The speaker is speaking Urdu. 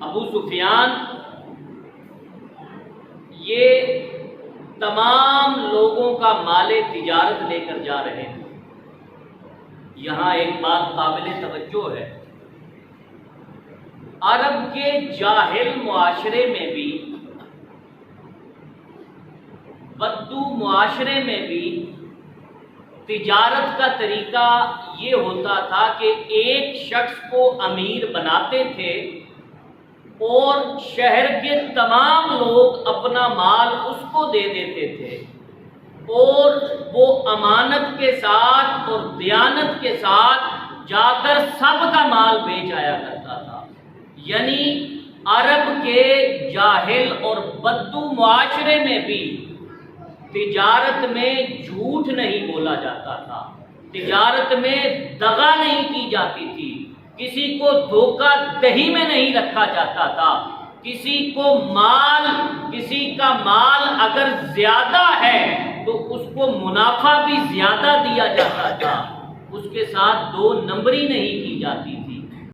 ابو سفیان یہ تمام لوگوں کا مال تجارت لے کر جا رہے ہیں۔ یہاں ایک بات قابل توجہ ہے، عرب کے جاہل معاشرے میں بھی، بدو معاشرے میں بھی تجارت کا طریقہ یہ ہوتا تھا کہ ایک شخص کو امیر بناتے تھے اور شہر کے تمام لوگ اپنا مال اس کو دے دیتے تھے، اور وہ امانت کے ساتھ اور دیانت کے ساتھ جا کر سب کا مال بیچ آیا کرتا تھا۔ یعنی عرب کے جاہل اور بدو معاشرے میں بھی تجارت میں جھوٹ نہیں بولا جاتا تھا، تجارت میں دغا نہیں کی جاتی تھی، کسی کو دھوکہ دہی میں نہیں رکھا جاتا تھا، کسی کا مال اگر زیادہ ہے تو اس کو منافع بھی زیادہ دیا جاتا تھا، اس کے ساتھ دو نمبری نہیں کی جاتی